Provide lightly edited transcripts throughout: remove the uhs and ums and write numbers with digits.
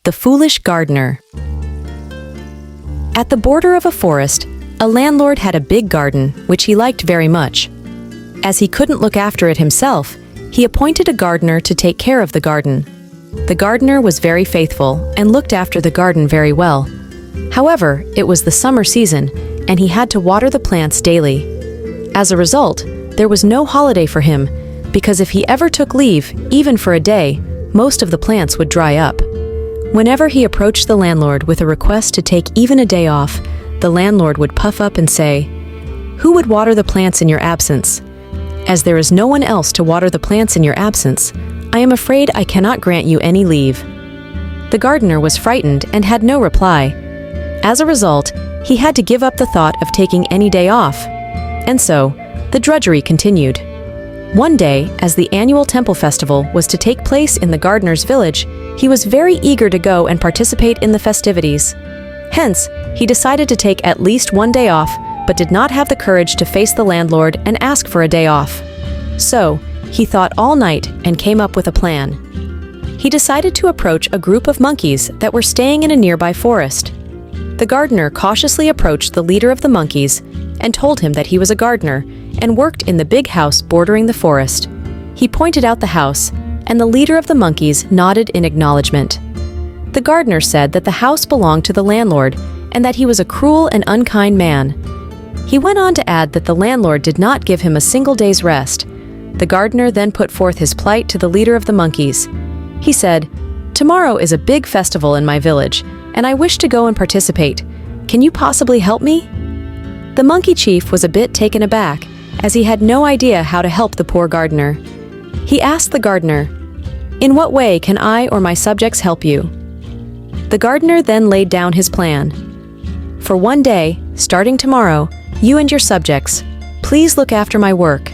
The Foolish Gardener. At the border of a forest, a landlord had a big garden, which he liked very much. As he couldn't look after it himself, he appointed a gardener to take care of the garden. The gardener was very faithful and looked after the garden very well. However, it was the summer season, and he had to water the plants daily. As a result, there was no holiday for him, because if he ever took leave, even for a day, most of the plants would dry up. Whenever he approached the landlord with a request to take even a day off, the landlord would puff up and say, "Who would water the plants in your absence? As there is no one else to water the plants in your absence, I am afraid I cannot grant you any leave." The gardener was frightened and had no reply. As a result, he had to give up the thought of taking any day off. And so, the drudgery continued. One day, as the annual temple festival was to take place in the gardener's village, he was very eager to go and participate in the festivities. Hence, he decided to take at least one day off, but did not have the courage to face the landlord and ask for a day off. So, he thought all night and came up with a plan. He decided to approach a group of monkeys that were staying in a nearby forest. The gardener cautiously approached the leader of the monkeys and told him that he was a gardener and worked in the big house bordering the forest. He pointed out the house, and the leader of the monkeys nodded in acknowledgement. The gardener said that the house belonged to the landlord and that he was a cruel and unkind man. He went on to add that the landlord did not give him a single day's rest. The gardener then put forth his plight to the leader of the monkeys. He said, "Tomorrow is a big festival in my village, and I wish to go and participate. Can you possibly help me?" The monkey chief was a bit taken aback, as he had no idea how to help the poor gardener. He asked the gardener, "In what way can I or my subjects help you?" The gardener then laid down his plan. "For one day, starting tomorrow, you and your subjects, please look after my work."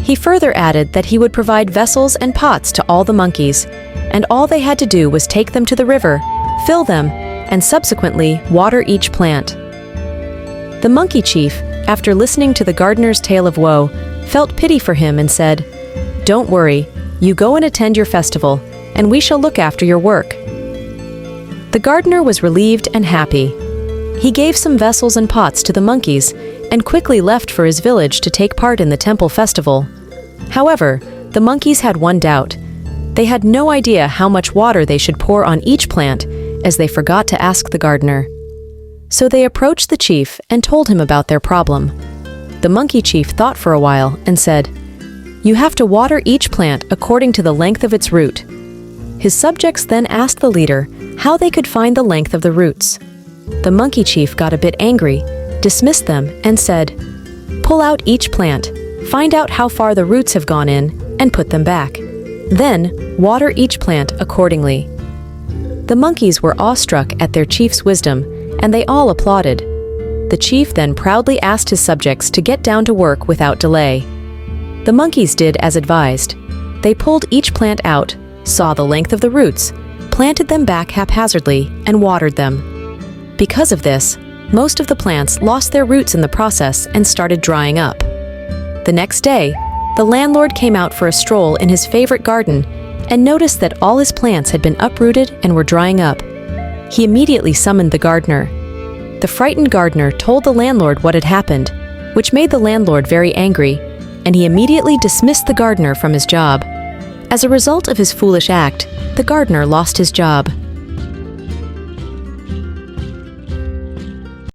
He further added that he would provide vessels and pots to all the monkeys, and all they had to do was take them to the river, fill them, and subsequently water each plant. The monkey chief, after listening to the gardener's tale of woe, felt pity for him and said, "Don't worry, you go and attend your festival, and we shall look after your work." The gardener was relieved and happy. He gave some vessels and pots to the monkeys and quickly left for his village to take part in the temple festival. However, the monkeys had one doubt. They had no idea how much water they should pour on each plant, as they forgot to ask the gardener. So they approached the chief and told him about their problem. The monkey chief thought for a while and said, "You have to water each plant according to the length of its root." His subjects then asked the leader how they could find the length of the roots. The monkey chief got a bit angry, dismissed them, and said, "Pull out each plant, find out how far the roots have gone in, and put them back. Then, water each plant accordingly." The monkeys were awestruck at their chief's wisdom, and they all applauded. The chief then proudly asked his subjects to get down to work without delay. The monkeys did as advised. They pulled each plant out, saw the length of the roots, planted them back haphazardly, and watered them. Because of this, most of the plants lost their roots in the process and started drying up. The next day, the landlord came out for a stroll in his favorite garden and noticed that all his plants had been uprooted and were drying up. He immediately summoned the gardener. The frightened gardener told the landlord what had happened, which made the landlord very angry, and he immediately dismissed the gardener from his job. As a result of his foolish act, the gardener lost his job.